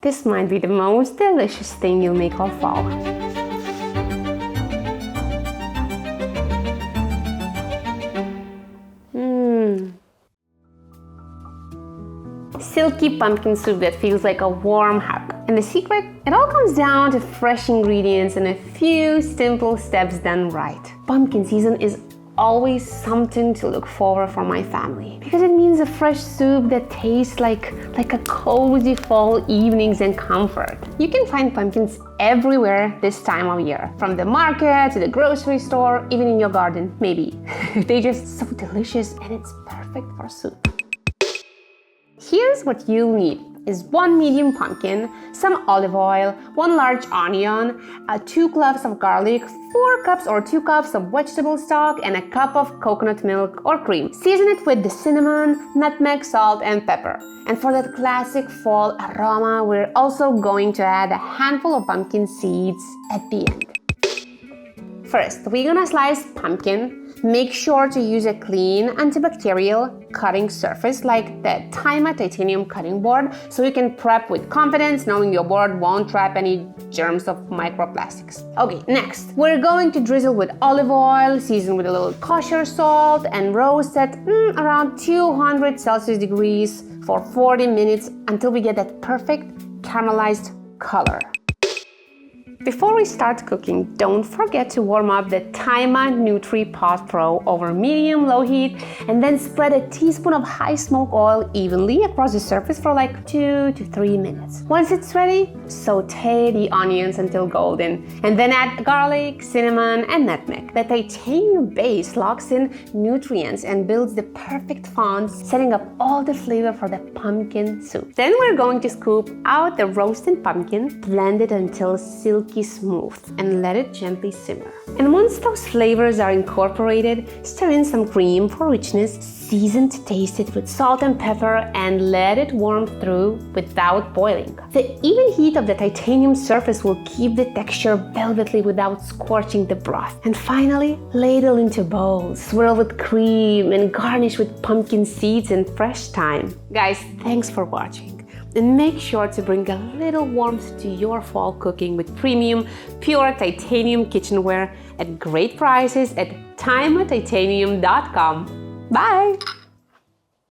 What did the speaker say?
This might be the most delicious thing you'll make all fall. Silky pumpkin soup that feels like a warm hug. And the secret? It all comes down to fresh ingredients and a few simple steps done right. Pumpkin season is always something to look forward for my family, because it means a fresh soup that tastes like a cozy fall evenings and comfort. You can find pumpkins everywhere this time of year, from the market to the grocery store, even in your garden, maybe. They're just so delicious and it's perfect for soup. Here's what you'll need is 1 medium pumpkin, some olive oil, 1 large onion, 2 cloves of garlic, 4 cups or 2 cups of vegetable stock, and a cup of coconut milk or cream. Season it with the cinnamon, nutmeg, salt, and pepper. And for that classic fall aroma, we're also going to add a handful of pumpkin seeds at the end. First, we're gonna slice pumpkin. Make sure to use a clean antibacterial cutting surface like the TAIMA Titanium cutting board, so you can prep with confidence knowing your board won't trap any germs of microplastics. Okay, next, we're going to drizzle with olive oil, season with a little kosher salt, and roast at around 200 Celsius degrees for 40 minutes until we get that perfect caramelized color. Before we start cooking, don't forget to warm up the Taima Nutri Pot Pro over medium-low heat, and then spread a teaspoon of high smoke oil evenly across the surface for like 2 to 3 minutes. Once it's ready, saute the onions until golden, and then add garlic, cinnamon, and nutmeg. The titanium base locks in nutrients and builds the perfect fond, setting up all the flavor for the pumpkin soup. Then we're going to scoop out the roasted pumpkin, blend it until silky smooth, and let it gently simmer. And once those flavors are incorporated, stir in some cream for richness, season to taste it with salt and pepper, and let it warm through without boiling. The even heat of the titanium surface will keep the texture velvety without scorching the broth. And finally, ladle into bowls, swirl with cream, and garnish with pumpkin seeds and fresh thyme. Guys, thanks for watching. And make sure to bring a little warmth to your fall cooking with premium, pure titanium kitchenware at great prices at TaimaTitanium.com. Bye!